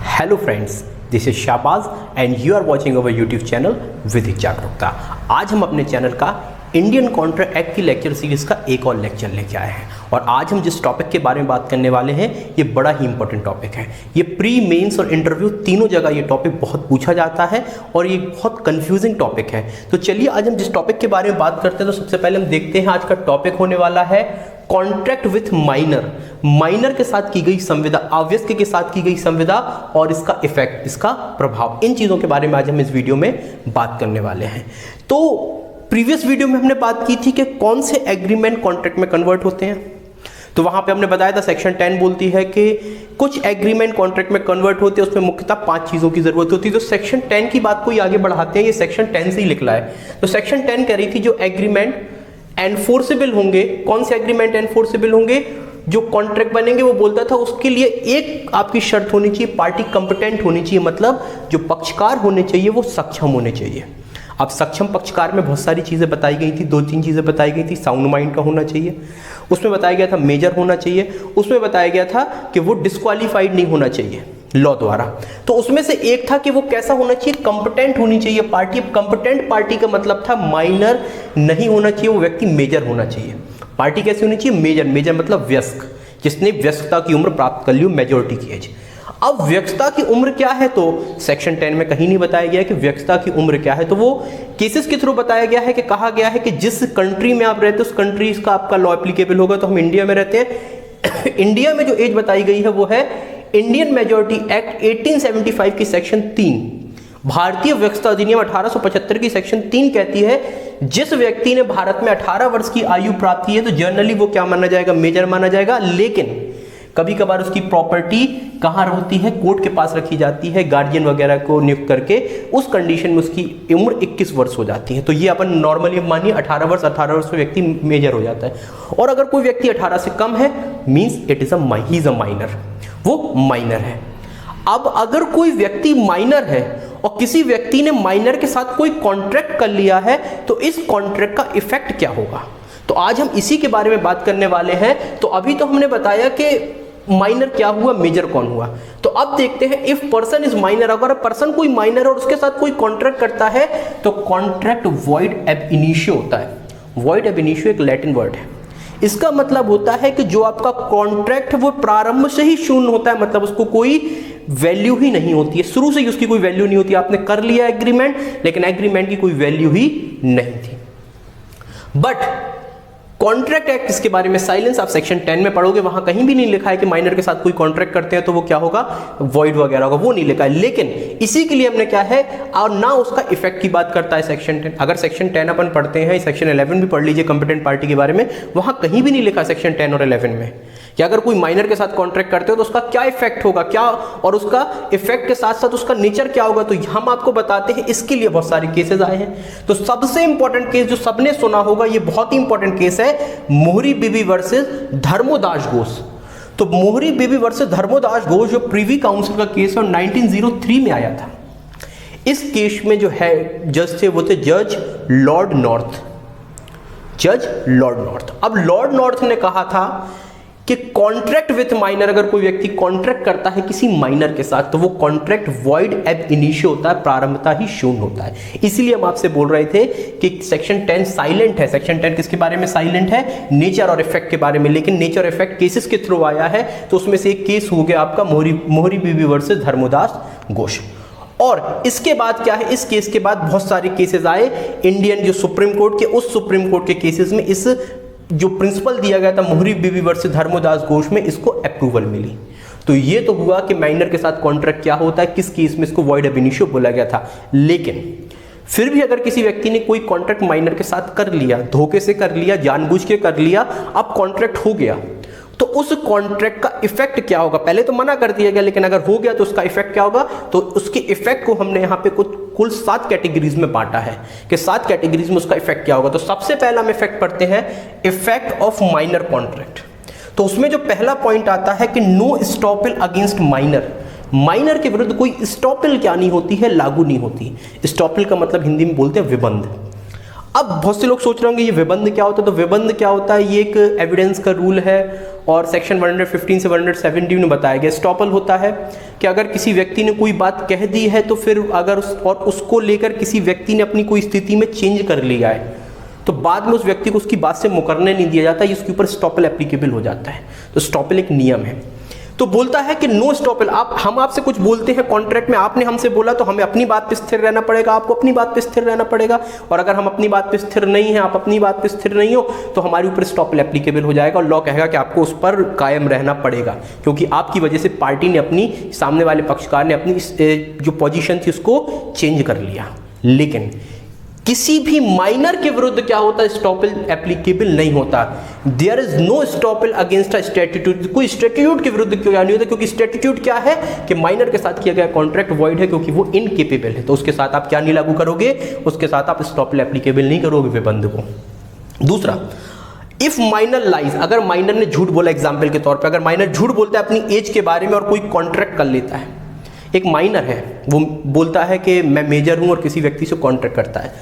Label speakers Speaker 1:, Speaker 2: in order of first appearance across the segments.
Speaker 1: Hello friends, this is Shahbaz and you are watching our YouTube channel विधिक जागरूकता। आज हम अपने चैनल का इंडियन कॉन्ट्रैक्ट एक्ट की लेक्चर सीरीज का एक और लेक्चर लेके आए हैं और आज हम जिस टॉपिक के बारे में बात करने वाले हैं ये बड़ा ही इंपॉर्टेंट टॉपिक है। ये प्री, मेंस और इंटरव्यू तीनों जगह ये टॉपिक बहुत पूछा जाता है और ये बहुत कंफ्यूजिंग टॉपिक है। तो चलिए आज हम जिस टॉपिक के बारे में बात करते हैं तो सबसे पहले हम देखते हैं आज का टॉपिक होने वाला है कॉन्ट्रैक्ट विथ माइनर। माइनर के साथ की गई संविदा, अवयस्क के साथ की गई संविदा और इसका इफेक्ट, इसका प्रभाव, इन चीजों के बारे में आज हम इस वीडियो में बात करने वाले हैं। तो प्रीवियस वीडियो में हमने बात की थी कि कौन से एग्रीमेंट कॉन्ट्रैक्ट में कन्वर्ट होते हैं। तो वहां पे हमने बताया था सेक्शन 10 बोलती है कि कुछ एग्रीमेंट कॉन्ट्रैक्ट में कन्वर्ट होते हैं, उसमें मुख्यतः 5 चीजों की जरूरत होती है। तो सेक्शन 10 की बात को आगे बढ़ाते हैं, ये सेक्शन 10 से ही लिखला है। तो सेक्शन 10 कह रही थी जो एग्रीमेंट एनफोर्सेबल होंगे, कौन से एग्रीमेंट एनफोर्सेबल होंगे, जो कॉन्ट्रैक्ट बनेंगे, वो बोलता था उसके लिए एक आपकी शर्त होनी चाहिए, पार्टी कंपिटेंट होनी चाहिए, मतलब जो पक्षकार होने चाहिए वो सक्षम होने चाहिए। अब सक्षम पक्षकार में बहुत सारी चीजें बताई गई थी, 2-3 चीजें बताई गई थी। साउंड माइंड का होना चाहिए, उसमें बताया गया था मेजर होना चाहिए, उसमें बताया गया था कि वो डिस्क्वालीफाइड नहीं होना चाहिए लॉ द्वारा। तो उसमें से एक था कि वो कैसा होना चाहिए, कंपिटेंट होनी चाहिए पार्टी। कंपिटेंट पार्टी का मतलब था माइनर नहीं होना चाहिए, वो व्यक्ति मेजर होना चाहिए। पार्टी कैसी होनी चाहिए, मेजर। मेजर मतलब वयस्क, जिसने वयस्कता की उम्र प्राप्त कर ली हो, मेजोरिटी की एज। अब वयस्कता की उम्र क्या है, तो सेक्शन 10 में कहीं नहीं बताया गया कि वयस्कता की उम्र क्या है। तो वो केसेस के थ्रू बताया गया है कि कहा गया है कि जिस कंट्री में आप रहते हो उस कंट्री का आपका लॉ एप्लीकेबल होगा। तो हम इंडिया में रहते हैं, इंडिया में जो एज बताई गई है वो है इंडियन मेजोरिटी एक्ट 1875 की सेक्शन 3। भारतीय वयस्कता अधिनियम 1875 की सेक्शन 3 कहती है जिस व्यक्ति ने भारत में 18 वर्ष की आयु प्राप्त की है तो जनरली वो क्या माना जाएगा, मेजर माना जाएगा। लेकिन कभी कभार उसकी प्रॉपर्टी कहाँ होती है, कोर्ट के पास रखी जाती है, गार्जियन वगैरह को नियुक्त करके उस कंडीशन में उसकी उम्र 21 वर्ष हो जाती है। तो ये अपन नॉर्मली मानिए 18 वर्ष में व्यक्ति मेजर हो जाता है। और अगर कोई व्यक्ति 18 से कम है means it is he is a minor, वो माइनर है। अब अगर कोई व्यक्ति माइनर है और किसी व्यक्ति ने माइनर के साथ कोई कॉन्ट्रैक्ट कर लिया है तो इस कॉन्ट्रैक्ट का इफेक्ट क्या होगा, तो आज हम इसी के बारे में बात करने वाले हैं। तो अभी तो हमने बताया कि माइनर क्या हुआ, मेजर कौन हुआ। तो अब देखते हैं इफ पर्सन इज माइनर, अगर पर्सन कोई माइनर और उसके साथ कोई कॉन्ट्रैक्ट करता है तो कॉन्ट्रैक्ट वॉइड एब इनिशियो होता है। वॉइड एब इनिशियो एक लैटिन वर्ड है, इसका मतलब होता है कि जो आपका कॉन्ट्रैक्ट है वो प्रारंभ से ही शून्य होता है, मतलब उसको कोई वैल्यू ही नहीं होती है, शुरू से ही उसकी कोई वैल्यू नहीं होती। आपने कर लिया एग्रीमेंट लेकिन एग्रीमेंट की कोई वैल्यू ही नहीं थी। बट कॉन्ट्रैक्ट एक्ट इसके बारे में साइलेंस, आप सेक्शन 10 में पढ़ोगे, वहां कहीं भी नहीं लिखा है कि माइनर के साथ कोई कॉन्ट्रैक्ट करते हैं तो वो क्या होगा, वॉइड वगैरह होगा, वो नहीं लिखा है। लेकिन इसी के लिए हमने क्या है, और ना उसका इफेक्ट की बात करता है सेक्शन 10। अगर सेक्शन 10 अपन पढ़ते हैं, सेक्शन 11 भी पढ़ लीजिए कंपिटेंट पार्टी के बारे में, वहां कहीं भी नहीं लिखा सेक्शन 10 और 11 में कि अगर कोई माइनर के साथ कॉन्ट्रैक्ट करते हो तो उसका क्या इफेक्ट होगा, क्या और उसका इफेक्ट के साथ साथ उसका नेचर क्या होगा। तो हम आपको बताते हैं, इसके लिए बहुत सारे केसेस आए हैं। तो सबसे इंपॉर्टेंट केस जो सबने सुना होगा, ये बहुत ही इंपॉर्टेंट केस है, मोहरी बीबी वर्सेस धर्मोदास घोष। तो मोहरी बीबी वर्सेस धर्मोदास घोष जो प्रीवी काउंसिल का केस है 1903 में आया था। इस केस में जो है जज थे वो थे जज लॉर्ड नॉर्थ। जज लॉर्ड नॉर्थ। अब लॉर्ड नॉर्थ ने कहा था कि कॉन्ट्रैक्ट विथ माइनर, अगर कोई व्यक्ति कॉन्ट्रैक्ट करता है किसी माइनर के साथ तो वो कॉन्ट्रैक्ट वॉइड एब इनिशियो होता है, प्रारंभता ही शून्य होता है। इसीलिए हम आपसे बोल रहे थे कि सेक्शन 10 साइलेंट है। सेक्शन 10 किसके बारे में साइलेंट है, नेचर और इफेक्ट के बारे में। लेकिन नेचर और इफेक्ट केसेस के थ्रू आया है, तो उसमें से एक केस हो गया आपका मोहरी बीबी वर्सेस धर्मोदास घोष। और इसके बाद क्या है, इस केस के बाद बहुत सारे केसेस आए इंडियन जो सुप्रीम कोर्ट के, उस सुप्रीम कोर्ट के केसेस में इस जो प्रिंसिपल दिया गया था मोहरी बीबी वर्सेस धर्मोदास घोष में, इसको अप्रूवल मिली। तो ये तो हुआ कि माइनर के साथ कॉन्ट्रैक्ट क्या होता है, किस केस में इसको वॉइड एब इनिशियो बोला गया था। लेकिन फिर भी अगर किसी व्यक्ति ने कोई कॉन्ट्रैक्ट माइनर के साथ कर लिया, धोखे से कर लिया, जानबूझ के कर लिया, अब कॉन्ट्रैक्ट हो गया, तो उस कॉन्ट्रैक्ट का इफेक्ट क्या होगा। पहले तो मना कर दिया गया, लेकिन अगर हो गया तो उसका इफेक्ट क्या होगा। तो उसके इफेक्ट को हमने यहाँ पे कुल 7 कैटेगरीज में बांटा है कि 7 कैटेगरीज में उसका इफेक्ट क्या होगा। तो सबसे पहला हम इफेक्ट पढ़ते हैं, इफेक्ट ऑफ माइनर कॉन्ट्रैक्ट। तो उसमें जो पहला पॉइंट आता है कि no estoppel against minor. Minor के विरुद्ध कोई स्टॉपेल क्या नहीं होती है, लागू नहीं होती। स्टॉपेल का मतलब हिंदी में बोलते हैं विबंध। अब बहुत से लोग सोच रहे होंगे ये विबंध क्या होता है। तो विबंध क्या होता है, ये एक एविडेंस का रूल है और सेक्शन 115 से 117 में बताया गया। एस्टॉपल होता है कि अगर किसी व्यक्ति ने कोई बात कह दी है तो फिर अगर उसको लेकर किसी व्यक्ति ने अपनी कोई स्थिति में चेंज कर लिया है तो बाद में उस व्यक्ति को उसकी बात से मुकरने नहीं दिया जाता, इसके ऊपर स्टॉपल एप्लीकेबल हो जाता है। तो स्टॉपल एक नियम है। तो बोलता है कि नो स्टॉपल, हम आपसे कुछ बोलते हैं कॉन्ट्रैक्ट में, आपने हमसे बोला तो हमें अपनी बात पे स्थिर रहना पड़ेगा, आपको अपनी बात पे स्थिर रहना पड़ेगा। और अगर हम अपनी बात पे स्थिर नहीं है, आप अपनी बात पे स्थिर नहीं हो, तो हमारे ऊपर स्टॉपल एप्लीकेबल हो जाएगा और लॉ कहेगा कि आपको उस पर कायम रहना पड़ेगा, क्योंकि आपकी वजह से पार्टी ने अपनी, सामने वाले पक्षकार ने अपनी जो पोजीशन थी उसको चेंज कर लिया। लेकिन किसी भी माइनर के विरुद्ध क्या होता है, स्टॉपल एप्लीकेबल नहीं होता। There is no estoppel against a statute. कोई स्टैट्यूट के विरुद्ध क्यों नहीं होता, क्योंकि स्टैट्यूट क्या है कि माइनर के साथ किया गया कॉन्ट्रैक्ट वॉइड है, क्योंकि वो इनकेपेबल है। तो उसके साथ आप क्या नहीं लागू करोगे, उसके साथ आप स्टॉपल एप्लीकेबल नहीं करोगे विबंध को। दूसरा, इफ माइनर लाइज, अगर माइनर ने झूठ बोला, एग्जाम्पल के तौर पर अगर माइनर झूठ बोलता है अपनी एज के बारे में और कोई कॉन्ट्रैक्ट कर लेता है, एक माइनर है वो बोलता है कि मैं मेजर हूं और किसी व्यक्ति से कॉन्ट्रैक्ट करता है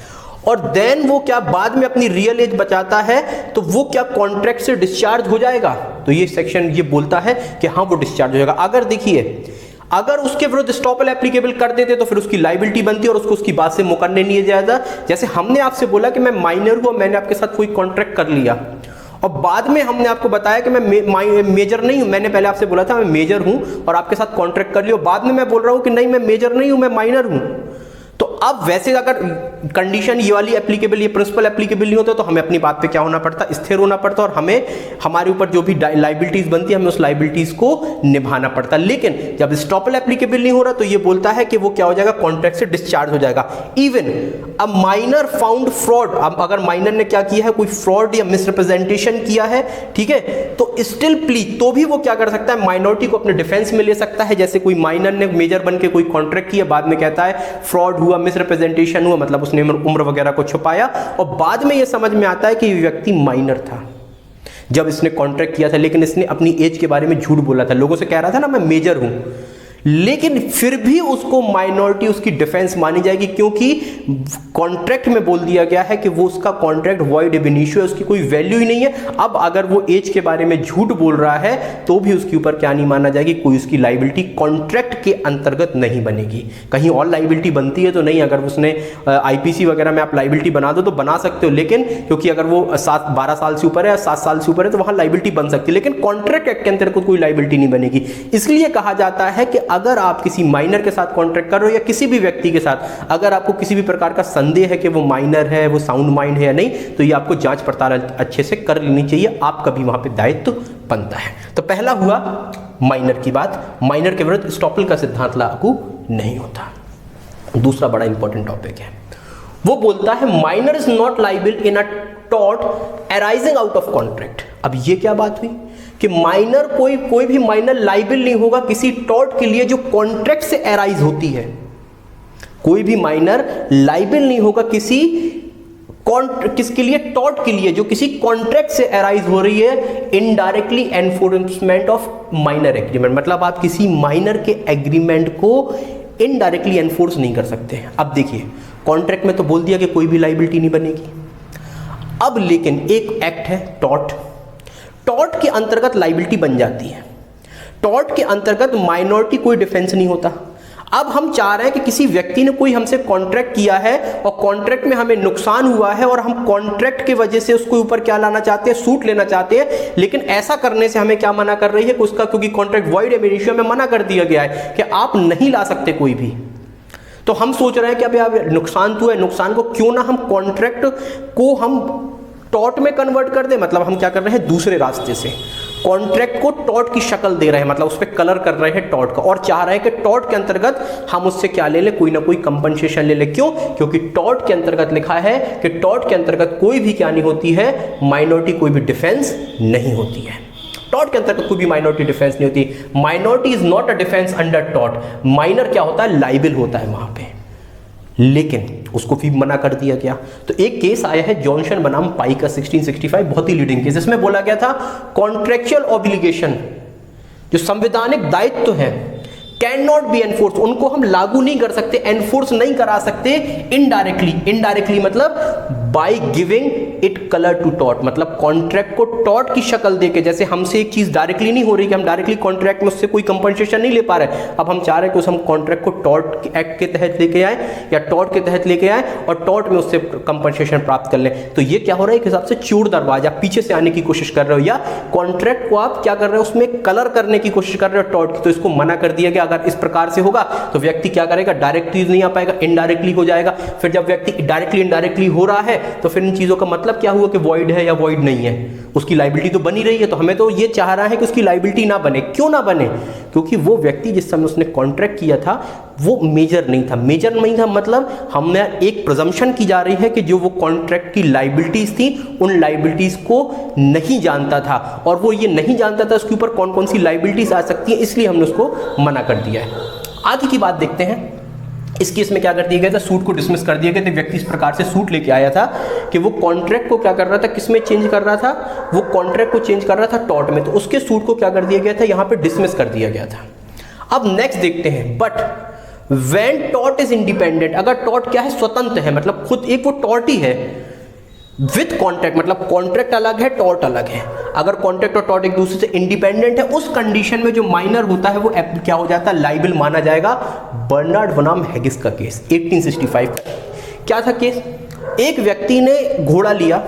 Speaker 1: और देन वो क्या बाद में अपनी रियल एज बचाता है, तो वो क्या कॉन्ट्रैक्ट से डिस्चार्ज हो जाएगा। तो ये सेक्शन ये बोलता है कि हाँ वो डिस्चार्ज हो जाएगा। अगर देखिए, अगर उसके विरुद्ध स्टॉपल एप्लीकेबल कर देते तो फिर उसकी लाइबिलिटी बनती है और उसको उसकी बात से मुकरने नहीं दिया जाता। जैसे हमने आपसे बोला कि मैं माइनर हूं, मैंने आपके साथ कोई कॉन्ट्रैक्ट कर लिया और बाद में हमने आपको बताया कि मैं मेजर नहीं हूं, मैंने पहले आपसे बोला था मैं मेजर हूं और आपके साथ कॉन्ट्रैक्ट कर लिया, बाद में मैं बोल रहा हूं कि नहीं मैं मेजर नहीं हूं, मैं माइनर हूं। तो अब वैसे अगर कंडीशन ये वाली एप्लीकेबल, ये प्रिंसिपल एप्लीकेबल नहीं होता तो हमें अपनी बात पे क्या होना पड़ता, स्थिर होना पड़ता और हमें हमारे ऊपर जो भी लाइबिलिटीज बनती है हमें उस लाइबिलिटीज को निभाना पड़ता। लेकिन जब स्टॉपल एप्लीकेबल नहीं हो रहा तो ये बोलता है कि वो क्या हो जाएगा, कॉन्ट्रैक्ट से डिस्चार्ज हो जाएगा। Even a minor found fraud, अब अगर माइनर ने क्या किया है, कोई फ्रॉड या मिसरिप्रेजेंटेशन किया है, ठीक है, तो स्टिल प्ली, तो भी वो क्या कर सकता है, माइनॉरिटी को अपने डिफेंस में ले सकता है। जैसे कोई माइनर ने मेजर बन के कोई कॉन्ट्रैक्ट किया, बाद में कहता है फ्रॉड हुआ, मिसरिप्रेजेंटेशन हुआ, मतलब उसने उम्र वगैरह को छुपाया और बाद में यह समझ में आता है कि ये व्यक्ति माइनर था जब इसने कॉन्ट्रैक्ट किया था, लेकिन इसने अपनी एज के बारे में झूठ बोला था, लोगों से कह रहा था ना मैं मेजर हूं, लेकिन फिर भी उसको माइनॉरिटी उसकी डिफेंस मानी जाएगी, क्योंकि कॉन्ट्रैक्ट में बोल दिया गया है कि वो उसका कॉन्ट्रैक्ट वॉइड एब इनिशियो है, उसकी कोई वैल्यू ही नहीं है। अब अगर वो एज के बारे में झूठ बोल रहा है तो भी उसके ऊपर क्या नहीं माना जाएगी, कोई उसकी लाइबिलिटी कॉन्ट्रैक्ट के अंतर्गत नहीं बनेगी। कहीं और लाइबिलिटी बनती है तो नहीं, अगर उसने आईपीसी वगैरह में आप लाइबिलिटी बना दो तो बना सकते हो, लेकिन क्योंकि अगर वो 12 साल से ऊपर है या 7 साल से ऊपर है तो वहां लाइबिलिटी बन सकती है, लेकिन कॉन्ट्रैक्ट एक्ट के अंतर्गत कोई लाइबिलिटी नहीं बनेगी। इसलिए कहा जाता है कि अगर आप किसी माइनर के साथ कॉन्ट्रैक्ट कर रहे हो या किसी भी व्यक्ति के साथ, अगर आपको किसी भी प्रकार का संदेह है कि वो माइनर है, वो साउंड माइंड है या नहीं, तो ये आपको जांच पड़ताल अच्छे से कर लेनी चाहिए, आपका भी वहां पे दायित्व बनता है। तो पहला हुआ माइनर की बात, माइनर के विरुद्ध स्टॉपल का सिद्धांत लागू नहीं होता। दूसरा बड़ा इंपॉर्टेंट टॉपिक है, वो बोलता है minor is not liable in a tort arising out of contract. अब ये क्या बात हुई कि माइनर कोई भी माइनर लाइबल नहीं होगा किसी टॉर्ट के लिए जो कॉन्ट्रैक्ट से अराइज होती है। कोई भी माइनर लाइबल नहीं होगा किसके लिए, टॉर्ट के लिए जो किसी कॉन्ट्रैक्ट से अराइज हो रही है, indirectly enforcement of minor agreement, मतलब आप किसी माइनर के एग्रीमेंट को इनडायरेक्टली एनफोर्स नहीं कर सकते। अब देखिए, कॉन्ट्रैक्ट में तो बोल दिया कि कोई भी लाइबिलिटी नहीं बनेगी। अब लेकिन एक एक्ट है टॉर्ट के अंतर्गत लाइबिलिटी बन जाती है। टॉर्ट के अंतर्गत माइनॉरिटी कोई डिफेंस नहीं होता। अब हम चाह रहे हैं कि किसी व्यक्ति ने कोई हमसे कॉन्ट्रैक्ट किया है और कॉन्ट्रैक्ट में हमें नुकसान हुआ है और हम कॉन्ट्रैक्ट की वजह से उसको ऊपर क्या लाना चाहते हैं, सूट लेना चाहते हैं, लेकिन ऐसा करने से हमें क्या मना कर रही है, उसका क्योंकि कॉन्ट्रैक्ट वॉइड एब इनिशियो में मना कर दिया गया है कि आप नहीं ला सकते कोई भी। तो हम सोच रहे हैं कि अभी आप नुकसान तो है, नुकसान को क्यों ना हम कॉन्ट्रैक्ट को हम टॉर्ट में कन्वर्ट कर दे, मतलब हम क्या कर रहे हैं, दूसरे रास्ते से कॉन्ट्रैक्ट को टॉर्ट की शक्ल दे रहे हैं, मतलब उस पर कलर कर रहे हैं टॉर्ट का, और चाह रहे हैं कि टॉर्ट के अंतर्गत हम उससे क्या ले ले, कोई ना कोई कंपनसेशन ले ले। क्यों? क्योंकि टॉर्ट के अंतर्गत लिखा है कि टॉर्ट के अंतर्गत कोई भी क्या नहीं होती है, माइनॉरिटी कोई भी डिफेंस नहीं होती है। टॉर्ट के अंतर्गत कोई भी माइनॉरिटी डिफेंस नहीं होती। Minority is not a defence under tort. Minor क्या होता है, लाइबल होता है वहां पे, लेकिन उसको भी मना कर दिया गया। तो एक केस आया है जॉनसन बनाम पाई का 1665, बहुत ही लीडिंग केस। इसमें बोला गया था कॉन्ट्रेक्चुअल ऑब्लिगेशन जो संवैधानिक दायित्व है कैन नॉट बी एनफोर्स, उनको हम लागू नहीं कर सकते, एनफोर्स नहीं करा सकते इनडायरेक्टली। इनडायरेक्टली मतलब by giving it colour to टॉट, मतलब कॉन्ट्रैक्ट को टॉट की शक्ल देके, जैसे हमसे एक चीज डायरेक्टली नहीं हो रही कि हम डायरेक्टली कॉन्ट्रैक्ट में उससे कोई कंपनसेशन नहीं ले पा रहे, अब हम चाह रहे हैं कि उस हम कॉन्ट्रैक्ट को टॉट एक्ट के तहत लेके आए या टॉट के तहत लेके आए और टॉट में उससे कंपनसेशन प्राप्त कर लें। तो ये क्या हो रहा है, एक हिसाब से चोर दरवाजा पीछे से आने की कोशिश कर रहे हो, या कॉन्ट्रैक्ट को आप क्या कर रहे हो, उसमें कलर करने की कोशिश कर रहे हो टॉट की, तो इसको मना कर दिया गया। अगर इस प्रकार से होगा तो व्यक्ति क्या करेगा, डायरेक्टली नहीं आ पाएगा, इनडायरेक्टली हो जाएगा। फिर जब व्यक्ति डायरेक्टली इनडायरेक्टली हो रहा है तो फिर इन चीजों का मतलब क्या हुआ कि वॉइड है या वॉइड नहीं है, उसकी लायबिलिटी तो बनी रही है। तो हमें तो ये चाह रहा है कि उसकी लायबिलिटी ना बने। क्यों ना बने, क्योंकि वो व्यक्ति जिस समय उसने कॉन्ट्रैक्ट किया था वो मेजर नहीं था। मेजर नहीं था मतलब हमने एक प्रिजम्पशन की जा रही है कि जो वो कॉन्ट्रैक्ट की लायबिलिटीज थी उन लायबिलिटीज को नहीं जानता था, और वो ये नहीं जानता था उसके ऊपर कौन कौन सी लायबिलिटीज आ सकती है, इसलिए हमने उसको मना कर दिया है। आगे की बात देखते हैं। इस केस में क्या कर दिया गया था, सूट को डिसमिस कर दिया गया था। व्यक्ति इस प्रकार से सूट लेके आया था कि वो कॉन्ट्रैक्ट को क्या कर रहा था, किसमें चेंज कर रहा था, वो कॉन्ट्रैक्ट को चेंज कर रहा था टॉट में, तो उसके सूट को क्या कर दिया गया था, यहां पे डिसमिस कर दिया गया था। अब नेक्स्ट देखते हैं, but when taught is independent, अगर टॉट क्या है, स्वतंत्र है, मतलब खुद एक वो टॉट ही है, विथ कॉन्ट्रैक्ट मतलब कॉन्ट्रैक्ट अलग है टॉट अलग है। अगर कॉन्ट्रैक्ट और टॉट एक दूसरे से इंडिपेंडेंट है, उस कंडीशन में जो माइनर होता है वो क्या हो जाता है, लाइबल माना जाएगा। बर्नार्ड बनाम हैगिस का केस 1865 का क्या था केस, एक व्यक्ति ने घोड़ा लिया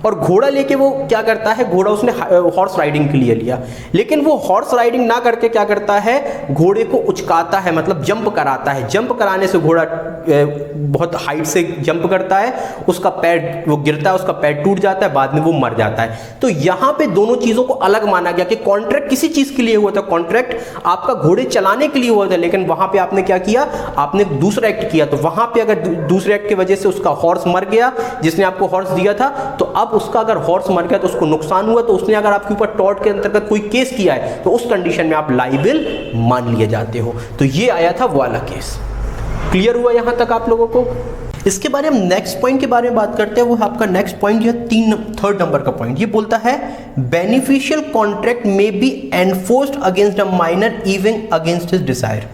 Speaker 1: और घोड़ा लेके वो क्या करता है, घोड़ा उसने हॉर्स राइडिंग के लिए लिया, लेकिन वो हॉर्स राइडिंग ना करके क्या करता है, घोड़े को उचकाता है, मतलब जंप कराता है। जंप कराने से घोड़ा बहुत हाइट से जंप करता है, उसका पैर वो गिरता है, उसका पैर टूट जाता है, बाद में वो मर जाता है। तो यहाँ पे दोनों चीजों को अलग माना गया कि कॉन्ट्रैक्ट किसी चीज के लिए हुआ था, कॉन्ट्रैक्ट आपका घोड़े चलाने के लिए हुआ था, लेकिन वहां पे आपने क्या किया, आपने दूसरा एक्ट किया। तो वहां पे अगर दूसरे एक्ट की वजह से उसका हॉर्स मर गया, जिसने आपको हॉर्स दिया था, तो अब उसका अगर हॉर्स मर गया तो उसको नुकसान हुआ, तो उसने अगर आपके ऊपर टॉट के अंतर्गत कोई केस किया है तो उस कंडीशन में आप लाइबल मान लिए जाते हो। तो ये आया था वो वाला केस। क्लियर हुआ यहां तक आप लोगों को? इसके बारे में नेक्स्ट पॉइंट के बारे में बात करते हैं। वो आपका नेक्स्ट पॉइंट जो है थर्ड नंबर का पॉइंट, ये बोलता है बेनिफिशियल कॉन्ट्रैक्ट में be enforced against a minor even against his desire.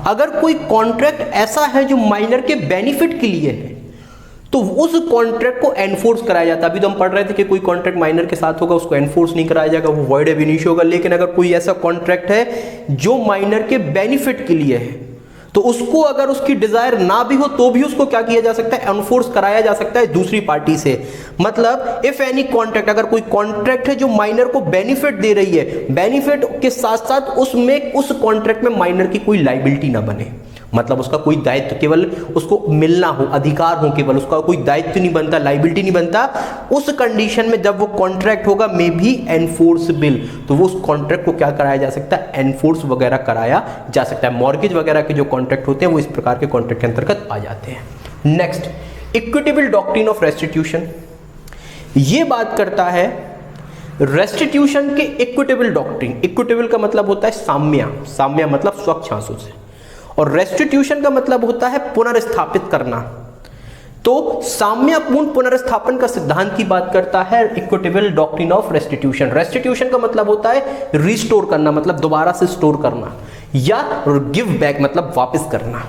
Speaker 1: अगर कोई कॉन्ट्रैक्ट ऐसा है जो माइनर के बेनिफिट के लिए है तो उस कॉन्ट्रैक्ट को एनफोर्स कराया जाता है। अभी तो हम पढ़ रहे थे कि कोई कॉन्ट्रैक्ट माइनर के साथ होगा उसको एनफोर्स नहीं कराया जाएगा, वो वॉइड एब इनिशियो होगा। लेकिन अगर कोई ऐसा कॉन्ट्रैक्ट है जो माइनर के बेनिफिट के लिए है तो उसको अगर उसकी डिजायर ना भी हो तो भी उसको क्या किया जा सकता है, एनफोर्स कराया जा सकता है दूसरी पार्टी से। मतलब इफ एनी कॉन्ट्रैक्ट, अगर कोई कॉन्ट्रैक्ट है जो माइनर को बेनिफिट दे रही है, बेनिफिट के साथ साथ उसमें उस कॉन्ट्रैक्ट में माइनर की कोई लायबिलिटी ना बने, मतलब उसका कोई दायित्व, केवल उसको मिलना हो, अधिकार हो, केवल उसका कोई दायित्व नहीं बनता, लायबिलिटी नहीं बनता, उस कंडीशन में जब वो कॉन्ट्रैक्ट होगा मे भी एनफोर्सेबल, तो वो उस कॉन्ट्रैक्ट को क्या कराया जा सकता है, एनफोर्स वगैरह कराया जा सकता है। मॉर्गेज वगैरह के जो कॉन्ट्रैक्ट होते हैं वो इस प्रकार के कॉन्ट्रैक्ट के अंतर्गत आ जाते हैं। Next, equitable doctrine of restitution. ये बात करता है रेस्टिट्यूशन के इक्विटेबल डॉक्ट्रिन। इक्विटेबल का मतलब होता है साम्य, साम्य मतलब स्वच्छ आंसू से, और रेस्टिट्यूशन का मतलब होता है पुनर्स्थापित करना। तो साम्यपूर्ण पुनर्स्थापन का सिद्धांत की बात करता है equitable doctrine of restitution. Restitution का मतलब होता है रिस्टोर करना, मतलब दोबारा से स्टोर करना, या गिव बैक मतलब वापस करना।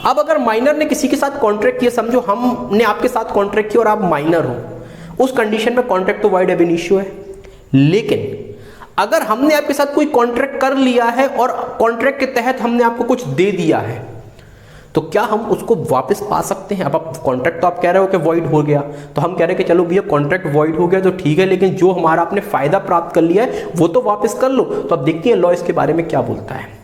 Speaker 1: अब अगर माइनर ने किसी के साथ कॉन्ट्रैक्ट किया, समझो हमने आपके साथ कॉन्ट्रैक्ट किया और आप माइनर हो, उस कंडीशन में कॉन्ट्रैक्ट तो वॉइड एब इनिशियो है। लेकिन अगर हमने आपके साथ कोई कॉन्ट्रैक्ट कर लिया है और कॉन्ट्रैक्ट के तहत हमने आपको कुछ दे दिया है, तो क्या हम उसको वापस पा सकते हैं? अब आप कॉन्ट्रैक्ट तो आप कह रहे हो कि वॉइड हो गया, तो हम कह रहे हैं कि चलो भैया कॉन्ट्रैक्ट वॉइड हो गया तो ठीक है, लेकिन जो हमारा आपने फायदा प्राप्त कर लिया है वो तो वापस कर लो। तो अब देखते हैं लॉ इसके बारे में क्या बोलता है।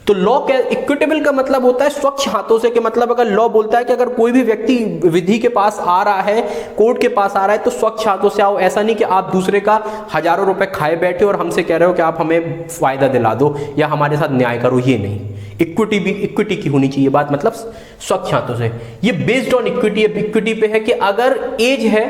Speaker 1: तो लॉ इक्विटेबल का मतलब होता है स्वच्छ हाथों से, के मतलब अगर लॉ बोलता है कि अगर कोई भी व्यक्ति विधि के पास आ रहा है, कोर्ट के पास आ रहा है, तो स्वच्छ हाथों से आओ। ऐसा नहीं कि आप दूसरे का हजारों रुपए खाए बैठे और हमसे कह रहे हो कि आप हमें फायदा दिला दो या हमारे साथ न्याय करो, ये नहीं। इक्विटी भी इक्विटी की होनी चाहिए बात, मतलब स्वच्छ हाथों से। ये बेस्ड ऑन इक्विटी, इक्विटी पे है कि अगर एज है,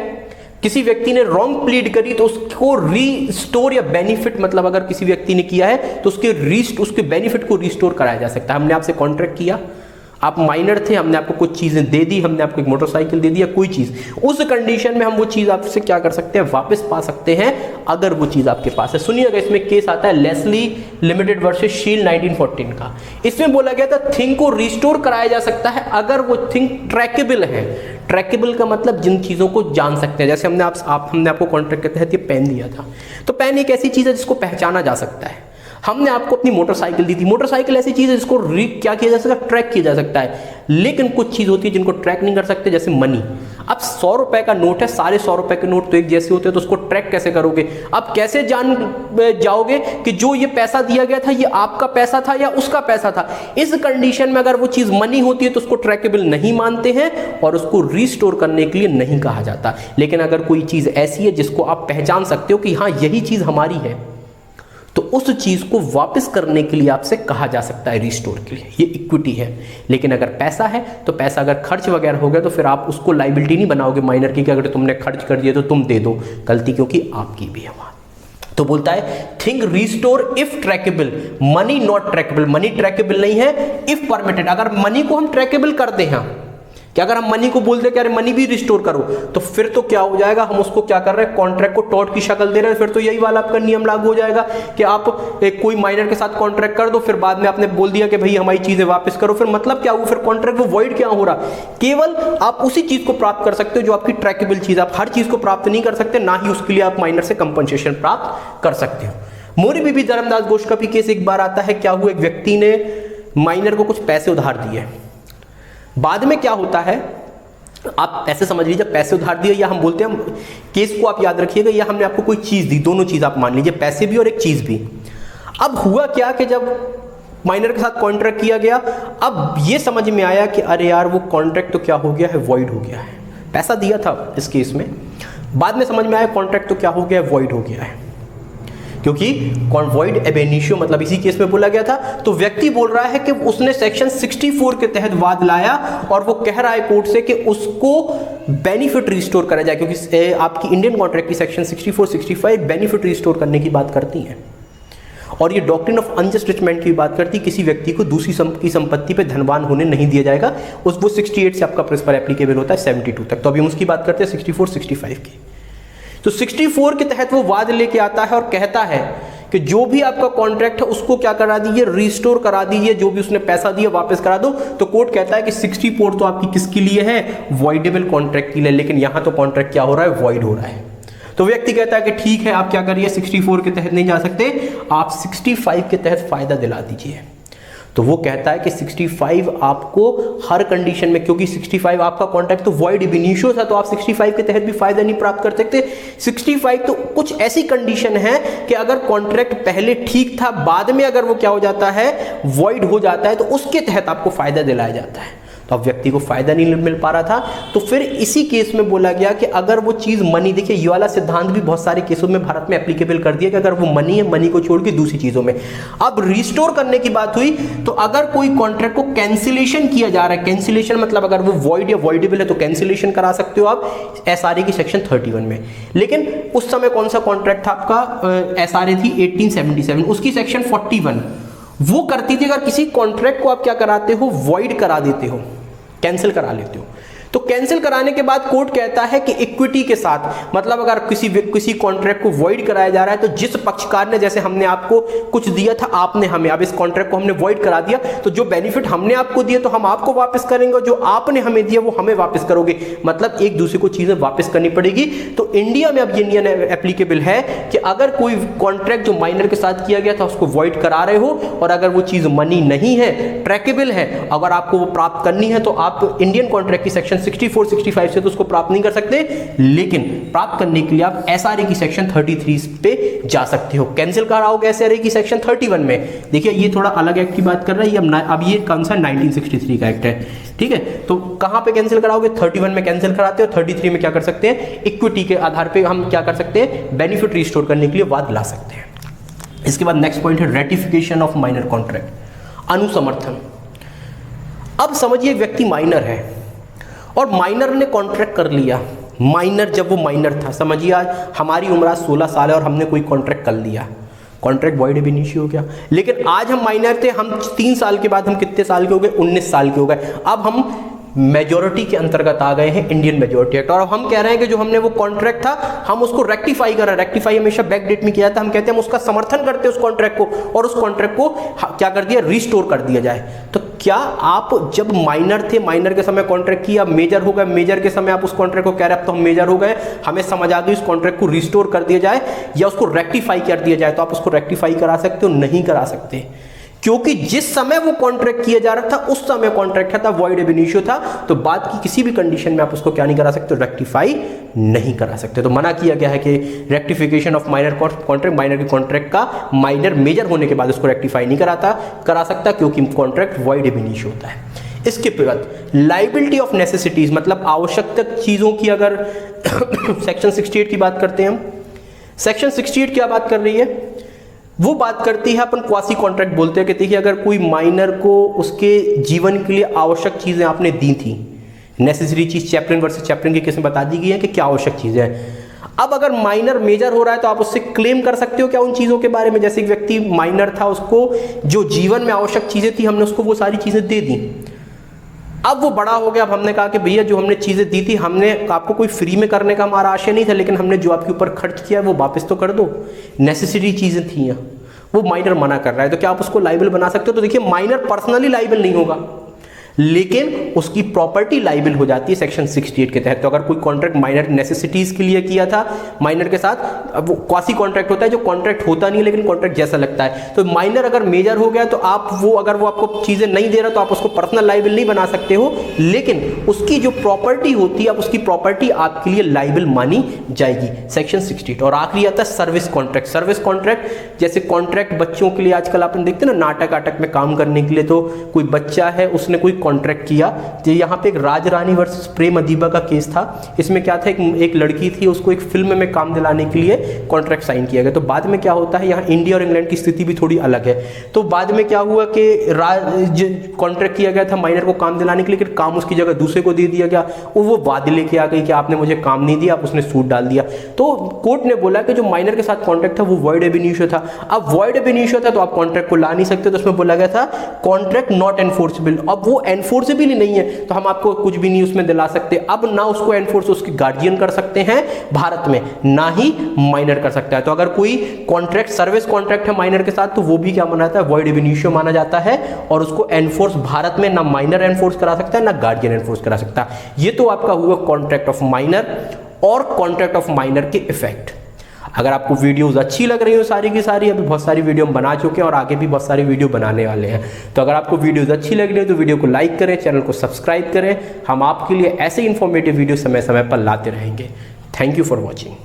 Speaker 1: किसी व्यक्ति ने रॉन्ग प्लीड करी तो उसको रीस्टोर या बेनिफिट, मतलब अगर किसी व्यक्ति ने किया है तो उसके बेनिफिट को रिस्टोर कराया जा सकता है। हमने आपसे कॉन्ट्रैक्ट किया, आप माइनर थे, हमने आपको कुछ चीजें दे दी, हमने आपको एक मोटरसाइकिल दे दी या कोई चीज, उस कंडीशन में हम वो चीज आपसे क्या कर सकते हैं, वापस पा सकते हैं अगर वो चीज आपके पास है। सुनिएगा, इसमें केस आता है लेस्ली लिमिटेड वर्सेस शील 1914 का। इसमें बोला गया था थिंग को रिस्टोर कराया जा सकता है अगर वो थिंग ट्रैकेबल है। ट्रैकेबल का मतलब जिन चीज़ों को जान सकते हैं, जैसे हमने आपको कॉन्ट्रैक्ट के तहत ये पेन दिया था, तो पेन एक ऐसी चीज़ है जिसको पहचाना जा सकता है। हमने आपको अपनी मोटरसाइकिल दी थी, मोटरसाइकिल ऐसी चीज़ है जिसको क्या किया जा सकता है, ट्रैक किया जा सकता है। लेकिन कुछ चीज़ होती है जिनको ट्रैक नहीं कर सकते, जैसे मनी। अब 100 रुपए का नोट है, सारे 100 रुपए के नोट तो एक जैसे होते हैं, तो उसको ट्रैक कैसे करोगे? अब कैसे जान जाओगे कि जो ये पैसा दिया गया था ये आपका पैसा था या उसका पैसा था? इस कंडीशन में अगर वो चीज़ मनी होती है तो उसको ट्रैकेबल नहीं मानते हैं और उसको रिस्टोर करने के लिए नहीं कहा जाता। लेकिन अगर कोई चीज़ ऐसी है जिसको आप पहचान सकते हो कि हाँ यही चीज़ हमारी है, तो उस चीज को वापस करने के लिए आपसे कहा जा सकता है रिस्टोर के लिए, ये इक्विटी है। लेकिन अगर पैसा है तो पैसा अगर खर्च वगैरह हो गया तो फिर आप उसको लाइबिलिटी नहीं बनाओगे माइनर की कि अगर तुमने खर्च कर दिया तो तुम दे दो, गलती क्योंकि आपकी भी है वहां। तो बोलता है thing restore if trackable, money not trackable, money trackable नहीं है इफ परमिटेड। अगर मनी को हम ट्रैकेबल कर दें, हाँ कि अगर हम मनी को बोल दे कि अरे मनी भी रिस्टोर करो, तो फिर तो क्या हो जाएगा, हम उसको क्या कर रहे हैं, कॉन्ट्रैक्ट को टॉर्ट की शक्ल दे रहे हैं। फिर तो यही वाला आपका नियम लागू हो जाएगा कि आप एक कोई माइनर के साथ कॉन्ट्रैक्ट कर दो, फिर बाद में आपने बोल दिया कि भाई हमारी चीजें वापस करो, फिर मतलब क्या हुआ, फिर कॉन्ट्रैक्ट वो वॉइड क्या हो रहा? केवल आप उसी चीज को प्राप्त कर सकते हो जो आपकी ट्रैकेबल चीज, आप हर चीज को प्राप्त नहीं कर सकते, ना ही उसके लिए आप माइनर से कंपनसेशन प्राप्त कर सकते हो। मोरी बीबी धर्मदास गोश का भी केस एक बार आता है। क्या हुआ, एक व्यक्ति ने माइनर को कुछ पैसे उधार दिए, बाद में क्या होता है, आप ऐसे समझ लीजिए पैसे उधार दिए, या हम बोलते हैं, केस को आप याद रखिएगा, या हमने आपको कोई चीज दी, दोनों चीज आप मान लीजिए, पैसे भी और एक चीज भी। अब हुआ क्या कि जब माइनर के साथ कॉन्ट्रैक्ट किया गया, अब ये समझ में आया कि अरे यार वो कॉन्ट्रैक्ट तो क्या हो गया है, वॉइड हो गया है। पैसा दिया था इस केस में, बाद में समझ में आया कॉन्ट्रैक्ट तो क्या हो गया है, वॉइड हो गया है, क्योंकि वॉइड एब इनिशियो मतलब इसी केस में बोला गया था। तो व्यक्ति बोल रहा है कि उसने सेक्शन 64 के तहत वाद लाया और वो कह रहा है कोर्ट से कि उसको बेनिफिट रिस्टोर करा जाए, क्योंकि आपकी इंडियन कॉन्ट्रैक्ट की सेक्शन 64, 65 बेनिफिट रिस्टोर करने की बात करती है, और ये डॉक्ट्रिन ऑफ अनजस्ट रिचमेंट की बात करती है, किसी व्यक्ति को दूसरी की संपत्ति पे धनवान होने नहीं दिया जाएगा। वो 68 से आपका प्रिंसिपल एप्लीकेबल होता है 72 तक, तो अभी हम उसकी बात करते हैं 64, 65 की। तो 64 के तहत वो वाद लेके आता है और कहता है कि जो भी आपका कॉन्ट्रैक्ट है उसको क्या करा दीजिए, रिस्टोर करा दीजिए, जो भी उसने पैसा दिया वापस करा दो। तो कोर्ट कहता है कि 64 तो आपकी किसके लिए है, वॉइडेबल कॉन्ट्रैक्ट के लिए, लेकिन यहां तो कॉन्ट्रैक्ट क्या हो रहा है, वॉइड हो रहा है। तो व्यक्ति कहता है कि ठीक है, आप क्या करिए, 64 के तहत नहीं जा सकते, आप 65 के तहत फायदा दिला दीजिए। तो वो कहता है कि 65 आपको हर कंडीशन में, क्योंकि 65 आपका कॉन्ट्रैक्ट तो वॉइड इब इनिशियो था, तो आप 65 के तहत भी फायदा नहीं प्राप्त कर सकते। 65 तो कुछ ऐसी कंडीशन है कि अगर कॉन्ट्रैक्ट पहले ठीक था, बाद में अगर वो क्या हो जाता है, वॉइड हो जाता है, तो उसके तहत आपको फायदा दिलाया जाता है। तो अब व्यक्ति को फायदा नहीं मिल पा रहा था, तो फिर इसी केस में बोला गया कि अगर वो चीज मनी, देखिए ये वाला सिद्धांत भी बहुत सारे केसों में भारत में एप्लीकेबल कर दिया कि अगर वो मनी है, मनी को छोड़ के दूसरी चीजों में। अब रिस्टोर करने की बात हुई, तो अगर कोई कॉन्ट्रैक्ट को कैंसिलेशन किया जा रहा है, कैंसिलेशन मतलब अगर वो वॉइड या वॉइडेबल है तो कैंसिलेशन करा सकते हो आप एसआरए की सेक्शन 31 में। लेकिन उस समय कौन सा कॉन्ट्रैक्ट था आपका, एसआरए थी 1877, उसकी सेक्शन 41 वो करती थी, अगर किसी कॉन्ट्रैक्ट को आप क्या कराते हो, वॉइड करा देते हो, कैंसिल करा लेते हो, तो कैंसिल कराने के बाद कोर्ट कहता है कि इक्विटी के साथ, मतलब अगर किसी कॉन्ट्रैक्ट को वॉइड कराया जा रहा है, तो जिस पक्षकार ने, जैसे हमने आपको कुछ दिया था, आपने हमें, अब इस कॉन्ट्रैक्ट को हमने वॉइड करा दिया, तो जो बेनिफिट हमने आपको दिए तो हम आपको वापस करेंगे, जो आपने हमें दिया वो हमें वापस करोगे, मतलब एक दूसरे को चीजें वापस करनी पड़ेगी। तो इंडिया में अब ये नियम एप्लीकेबल है कि अगर कोई कॉन्ट्रैक्ट जो माइनर के साथ किया गया था उसको वॉइड करा रहे हो, और अगर वो चीज मनी नहीं है, ट्रैकेबल है, अगर आपको वो प्राप्त करनी है, तो आप इंडियन कॉन्ट्रैक्ट की सेक्शन 64, 65 से तो उसको प्राप्त नहीं कर सकते, लेकिन प्राप्त करने के लिए आप एसआरए की सेक्शन 33 पे जा सकते हो। कैंसिल कराओगे एसआरए की सेक्शन 31 में, देखिए ये थोड़ा अलग एक्ट की बात कर रहा है, अब ये कौन सा 1963 का एक्ट है, ठीक है। तो कहां पे कैंसिल कराओगे, 31 में कैंसिल कराते हो, 33 में क्या कर सकते हैं, इक्विटी के आधार पे हम क्या कर सकते हैं, बेनिफिट रिस्टोर करने के लिए वाद ला सकते हैं। इसके बाद नेक्स्ट पॉइंट है रेटिफिकेशन ऑफ माइनर कॉन्ट्रैक्ट, अनुसमर्थन। अब समझिए व्यक्ति माइनर है और माइनर ने कॉन्ट्रैक्ट कर लिया, माइनर जब वो माइनर था, समझिए आज हमारी उम्र आज 16 साल है और हमने कोई कॉन्ट्रैक्ट कर लिया, कॉन्ट्रैक्ट वॉइड एब इनिशियो हो गया। लेकिन आज हम माइनर थे, हम 3 साल के बाद हम कितने साल के हो गए, 19 साल के हो गए, अब हम मेजॉरिटी के अंतर्गत आ गए हैं, इंडियन मेजॉरिटी एक्ट। और अब हम कह रहे हैं कि जो हमने वो कॉन्ट्रैक्ट था हम उसको रेक्टिफाई कर रहे हैं, रेक्टिफाई हमेशा बैक डेट में किया था, हम कहते हैं हम उसका समर्थन करते हैं उस कॉन्ट्रैक्ट को, और उस कॉन्ट्रैक्ट को क्या कर दिया, रिस्टोर कर दिया जाए। तो क्या आप जब माइनर थे, माइनर के समय कॉन्ट्रैक्ट किया, मेजर हो गए, मेजर के समय आप उस कॉन्ट्रैक्ट को कह रहे हैं अब तो हम मेजर हो गए, हमें समझ आ गई, उस कॉन्ट्रैक्ट को रिस्टोर कर दिया जाए या उसको रेक्टिफाई कर दिया जाए, तो आप उसको रेक्टिफाई करा सकते हो? नहीं करा सकते, क्योंकि जिस समय वो कॉन्ट्रैक्ट किया जा रहा था उस समय कॉन्ट्रैक्ट था, वॉइड एब इनिशियो था, तो बाद की किसी भी कंडीशन में आप उसको क्या नहीं करा सकते, रेक्टिफाई नहीं करा सकते। तो मना किया गया है कि rectification of minor contract, minor के कॉन्ट्रैक्ट का माइनर मेजर होने के बाद उसको रेक्टिफाई नहीं करा सकता, क्योंकि कॉन्ट्रैक्ट वॉइड एब इनिशियो होता है। इसके बाद लाइबिलिटी ऑफ नेसेसिटीज, मतलब आवश्यक चीजों की, अगर सेक्शन 68 की बात करते हैं हम, सेक्शन 68 क्या बात कर रही है? वो बात करती है, अपन क्वासी कॉन्ट्रैक्ट बोलते हैं कि देखिए अगर कोई माइनर को उसके जीवन के लिए आवश्यक चीजें आपने दी थी, नेसेसरी चीज चैप्लिन वर्सेस चैप्लिन के केस में बता दी गई है कि क्या आवश्यक चीजें हैं। अब अगर माइनर मेजर हो रहा है तो आप उससे क्लेम कर सकते हो क्या उन चीजों के बारे में? जैसे एक व्यक्ति माइनर था, उसको जो जीवन में आवश्यक चीजें थी हमने उसको वो सारी चीजें दे दी, अब वो बड़ा हो गया, अब हमने कहा कि भैया जो हमने चीजें दी थी, हमने आपको कोई फ्री में करने का हमारा आशय नहीं था, लेकिन हमने जो आपके ऊपर खर्च किया वो वापस तो कर दो, नेसेसरी चीजें थी। वो माइनर मना कर रहा है, तो क्या आप उसको लाइबल बना सकते हो? तो देखिए माइनर पर्सनली लाइबल नहीं होगा, लेकिन उसकी प्रॉपर्टी लाइबल हो जाती है सेक्शन 68 के तहत। तो अगर कोई कॉन्ट्रैक्ट माइनर नेसेसिटीज के लिए किया था माइनर के साथ, अब वो क्वासी कॉन्ट्रैक्ट होता है जो कॉन्ट्रैक्ट होता नहीं लेकिन कॉन्ट्रैक्ट जैसा लगता है, तो माइनर अगर मेजर हो गया तो आप वो, अगर वो आपको चीजें नहीं दे रहा तो आप उसको पर्सनल लाइबल नहीं बना सकते हो, लेकिन उसकी जो प्रॉपर्टी होती है, अब उसकी प्रॉपर्टी आपके लिए लाइबल मानी जाएगी, सेक्शन 68। और आखिरी आता है सर्विस कॉन्ट्रैक्ट। सर्विस कॉन्ट्रैक्ट जैसे कॉन्ट्रैक्ट बच्चों के लिए आजकल अपन देखते हैं ना, नाटक आटक में काम करने के लिए, तो कोई बच्चा है उसने कोई कॉन्ट्रैक्ट किया, तो यहाँ पे एक राज रानी वर्सेस प्रेम अदीबा का केस था। इसमें क्या था, एक लड़की थी, उसको एक फिल्म में काम दिलाने के लिए कॉन्ट्रैक्ट साइन किया गया। तो बाद में क्या होता है, यहाँ इंडिया और इंग्लैंड की स्थिति भी थोड़ी अलग है, तो बाद में क्या हुआ कि कॉन्ट्रैक्ट किया गया था माइनर को काम दिलाने के लिए, लेकिन काम उसकी जगह दूसरे को दे दिया गया, वो वाद लेके आ गई कि आपने मुझे काम नहीं दिया, आप उसने सूट डाल दिया। तो कोर्ट ने बोला कि जो माइनर के साथ कॉन्ट्रैक्ट था वो वॉइड एब इनिशियो था। अब वॉइड एब इनिशियो था तो आप कॉन्ट्रैक्ट को ला नहीं सकते, तो उसमें बोला गया था कॉन्ट्रैक्ट नॉट एनफोर्सेबल। अब वो एनफोर्सेबल ही नहीं है तो हम आपको कुछ भी नहीं उसमें दिला सकते। अब ना उसको एनफोर्स उसके गार्डियन कर सकते हैं भारत में, ना ही माइनर कर सकता है। तो अगर कोई कॉन्ट्रैक्ट सर्विस कॉन्ट्रैक्ट है माइनर के साथ तो वो भी क्या माना जाता है, वॉइड एब इनिशियो माना जाता है, और उसको एनफोर्स भारत में ना माइनर एनफोर्स करा सकता है ना गार्डियन एनफोर्स करा सकता है। ये तो आपका हुआ कॉन्ट्रैक्ट ऑफ माइनर और कॉन्ट्रैक्ट ऑफ माइनर के इफेक्ट। अगर आपको वीडियोस अच्छी लग रही हो सारी की सारी, अभी बहुत सारी वीडियो हम बना चुके हैं और आगे भी बहुत सारी वीडियो बनाने वाले हैं, तो अगर आपको वीडियोस अच्छी लग रही है तो वीडियो को लाइक करें, चैनल को सब्सक्राइब करें। हम आपके लिए ऐसे इंफॉर्मेटिव वीडियो समय समय पर लाते रहेंगे। Thank you for watching.